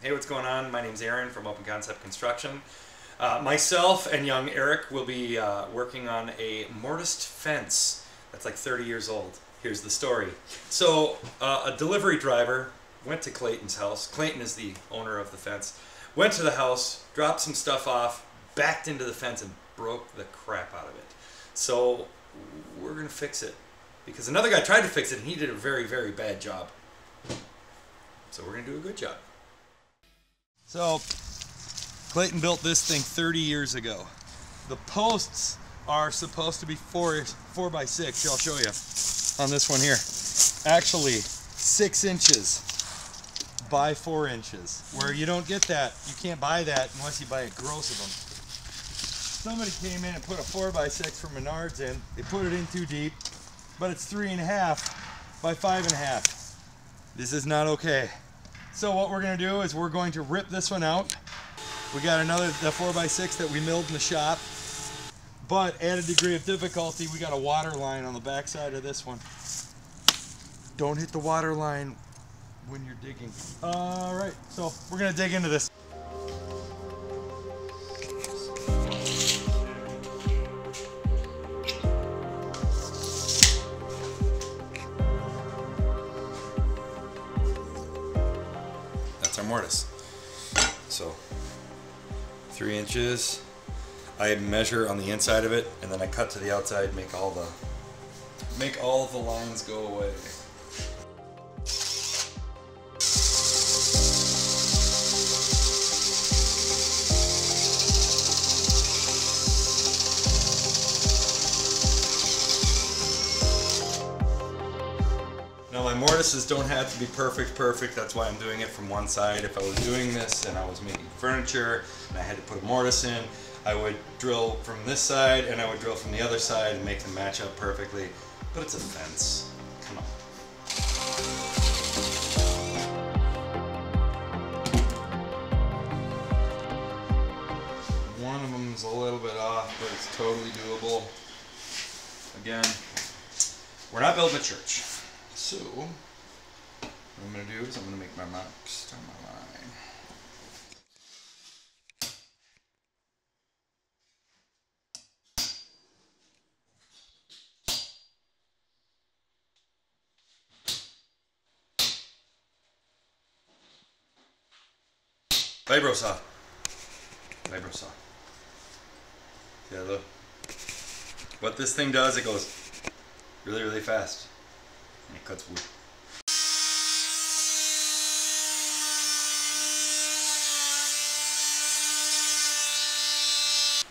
Hey, what's going on? My name's Aaron from Open Concept Construction. Myself and young Eric will be working on a mortised fence that's like 30 years old. Here's the story. So a delivery driver went to Clayton's house. Clayton is the owner of the fence. Went to the house, dropped some stuff off, backed into the fence and broke the crap out of it. So we're going to fix it because another guy tried to fix it and he did a very, very bad job. So we're going to do a good job. So Clayton built this thing 30 years ago. The posts are supposed to be 4 by 6. I'll show you on this one here. Actually 6 inches by 4 inches. Where you don't get that, you can't buy that unless you buy a gross of them. Somebody came in and put a 4 by 6 from Menards in. They put it in too deep, but it's 3.5 by 5.5. This is not okay. So what we're going to do is we're going to rip this one out. We got the 4 by 6 that we milled in the shop, but at a degree of difficulty, we got a water line on the back side of this one. Don't hit the water line when you're digging. All right, so we're going to dig into this. Our mortise. So 3 inches. I measure on the inside of it and then I cut to the outside, make all of the lines go away. Now my mortises don't have to be perfect, that's why I'm doing it from one side. If I was doing this and I was making furniture and I had to put a mortise in, I would drill from this side and I would drill from the other side and make them match up perfectly. But it's a fence. Come on. One of them is a little bit off, but it's totally doable. Again, we're not building a church. So, what I'm going to do is I'm going to make my marks on my line. Vibro saw. Vibro saw. Yeah, look. What this thing does, it goes really, really fast. And it cuts wood.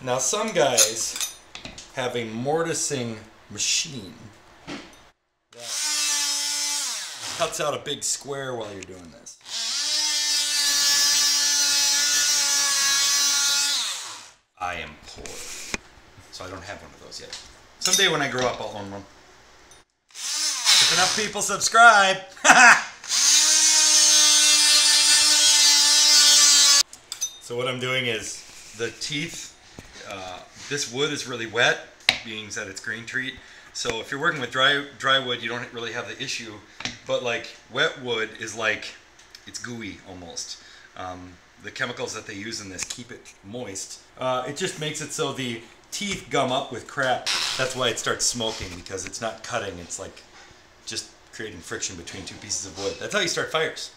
Now some guys have a mortising machine that cuts out a big square while you're doing this. I am poor, so I don't have one of those yet. Someday when I grow up, I'll own one. If enough people subscribe. So what I'm doing is the teeth, this wood is really wet, being that it's green treat. So if you're working with dry wood, you don't really have the issue. But like wet wood is like, it's gooey almost. The chemicals that they use in this keep it moist. It just makes it so the teeth gum up with crap. That's why it starts smoking, because it's not cutting, it's like just creating friction between two pieces of wood. That's how you start fires.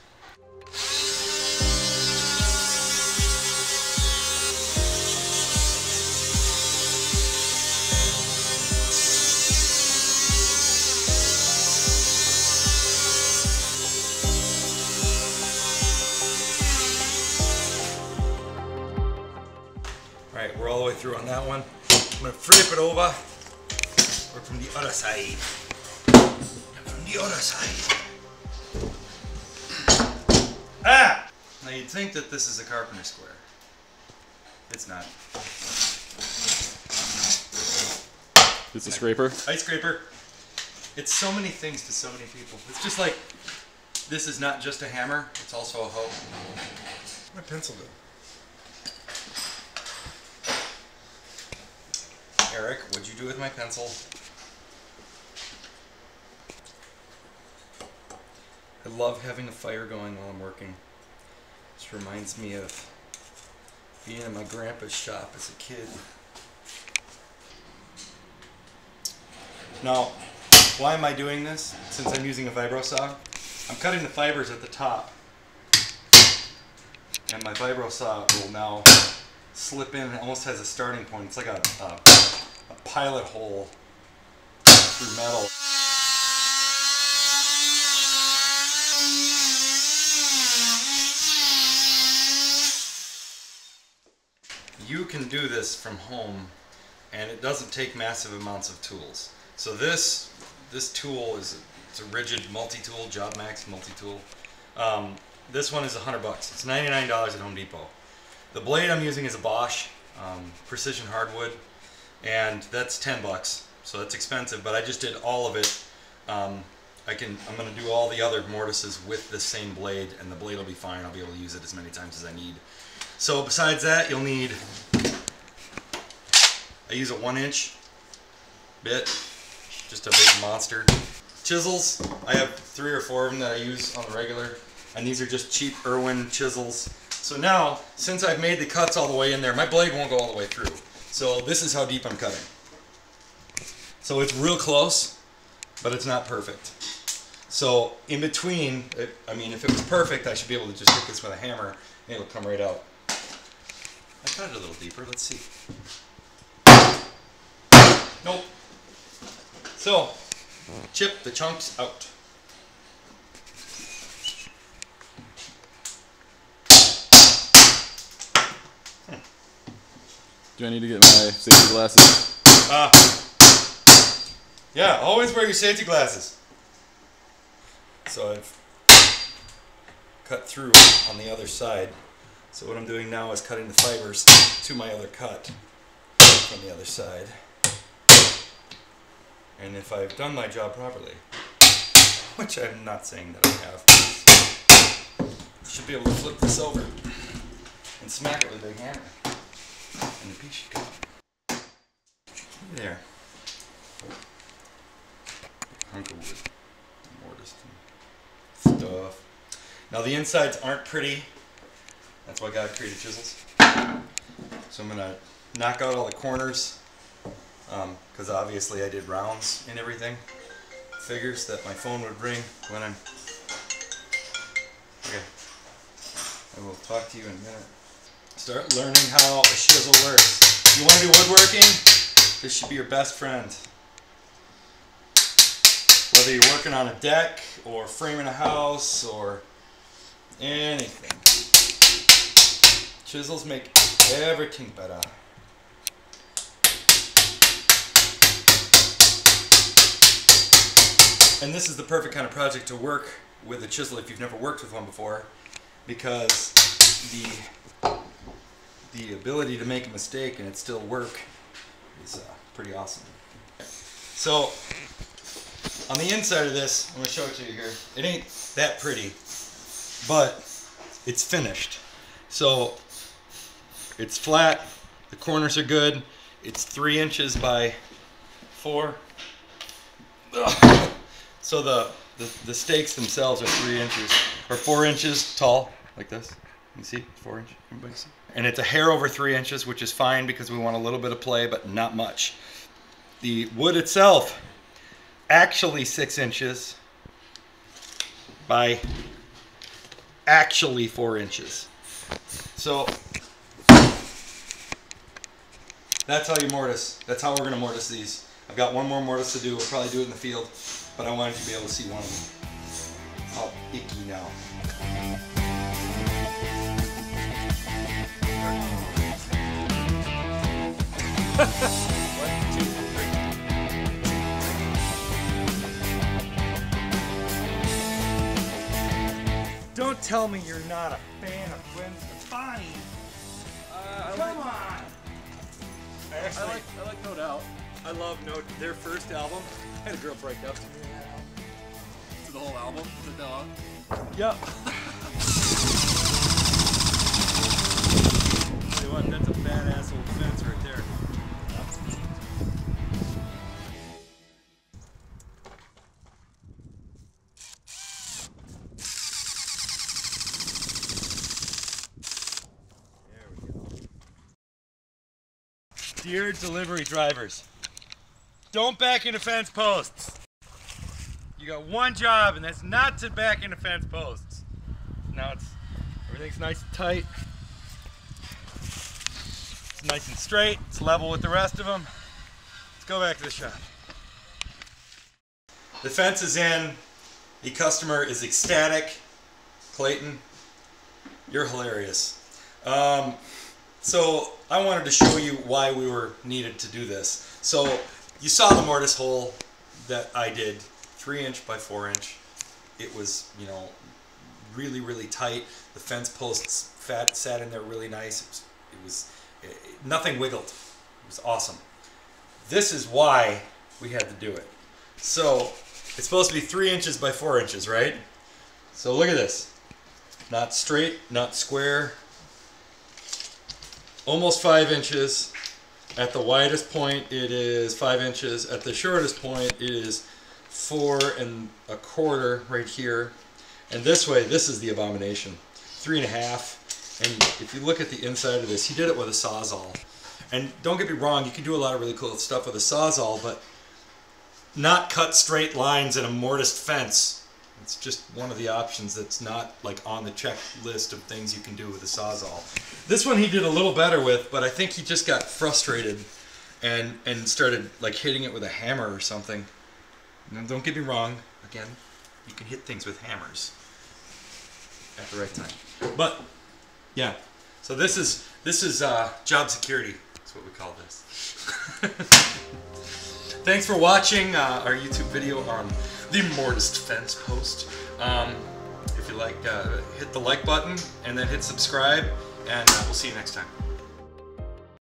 Alright, we're all the way through on that one. I'm going to flip it over. Work from the other side. The other side. Ah! Now you'd think that this is a carpenter square. It's not. It's a scraper? Ice scraper. It's so many things to so many people. It's just like, this is not just a hammer, it's also a hoe. What's my pencil do? Eric, what'd you do with my pencil? I love having a fire going while I'm working. This reminds me of being in my grandpa's shop as a kid. Now, why am I doing this? Since I'm using a vibro saw, I'm cutting the fibers at the top. And my vibro saw will now slip in. It almost has a starting point. It's like a pilot hole through metal. You can do this from home, and it doesn't take massive amounts of tools. So this tool it's a rigid multi-tool, Job Max multi-tool. This one is $100. It's $99 at Home Depot. The blade I'm using is a Bosch precision hardwood, and that's $10. So that's expensive, but I just did all of it. I'm going to do all the other mortises with the same blade, and the blade will be fine. I'll be able to use it as many times as I need. So besides that, you'll need, I use a 1-inch bit, just a big monster. Chisels, I have 3 or 4 of them that I use on the regular, and these are just cheap Irwin chisels. So now, since I've made the cuts all the way in there, my blade won't go all the way through. So this is how deep I'm cutting. So it's real close, but it's not perfect. So in between, I mean, if it was perfect, I should be able to just hit this with a hammer, and it'll come right out. I cut it a little deeper, let's see. Nope. So, chip the chunks out. Do I need to get my safety glasses? Yeah, always wear your safety glasses. So I've cut through on the other side. So what I'm doing now is cutting the fibers to my other cut from the other side. And if I've done my job properly, which I'm not saying that I have, I should be able to flip this over and smack it with a big hammer. And the piece should come. There. Hunk of wood. Mortised and stuff. Now the insides aren't pretty. That's why God created chisels. So I'm going to knock out all the corners, because obviously I did rounds and everything. Figures that my phone would ring when I'm... Okay. I will talk to you in a minute. Start learning how a chisel works. If you want to do woodworking, this should be your best friend. Whether you're working on a deck or framing a house or anything. Chisels make everything better. And this is the perfect kind of project to work with a chisel if you've never worked with one before, because the ability to make a mistake and it still work is pretty awesome. So on the inside of this, I'm going to show it to you here. It ain't that pretty, but it's finished. So it's flat, the corners are good, it's 3 inches by 4. Ugh. So the stakes themselves are 3 inches, or 4 inches tall, like this. You see, 4 inch, everybody see? And it's a hair over 3 inches, which is fine because we want a little bit of play, but not much. The wood itself, actually 6 inches by actually 4 inches. So that's how you mortise. That's how we're going to mortise these. I've got one more mortise to do. We'll probably do it in the field, but I wanted you to be able to see one of them. How icky now. Don't tell me you're not a fan of Gwen Stefani. Come on! I like No Doubt. I love their first album. I had a girl break up to me. To the whole album, the dog. Yep. Tell you what, that's a badass old fence right there. Dear delivery drivers, don't back into fence posts. You got one job, and that's not to back into fence posts. Now everything's nice and tight. It's nice and straight. It's level with the rest of them. Let's go back to the shop. The fence is in. The customer is ecstatic. Clayton, you're hilarious. So I wanted to show you why we were needed to do this. So you saw the mortise hole that I did, 3" by 4". It was, you know, really tight. The fence posts sat in there really nice. Nothing wiggled. It was awesome. This is why we had to do it. So it's supposed to be 3" by 4", right? So look at this. Not straight, not square. Almost 5 inches. At the widest point, it is 5 inches. At the shortest point, it is 4 1/4 right here. And this way, this is the abomination. 3 1/2. And if you look at the inside of this, he did it with a Sawzall. And don't get me wrong, you can do a lot of really cool stuff with a Sawzall, but not cut straight lines in a mortised fence. It's just one of the options that's not like on the checklist of things you can do with a Sawzall. This one he did a little better with, but I think he just got frustrated and started like hitting it with a hammer or something. Now don't get me wrong, again, you can hit things with hammers at the right time. But yeah, so this is job security. That's what we call this. Thanks for watching our YouTube video on the mortised fence post. If you like, hit the like button and then hit subscribe, and we'll see you next time.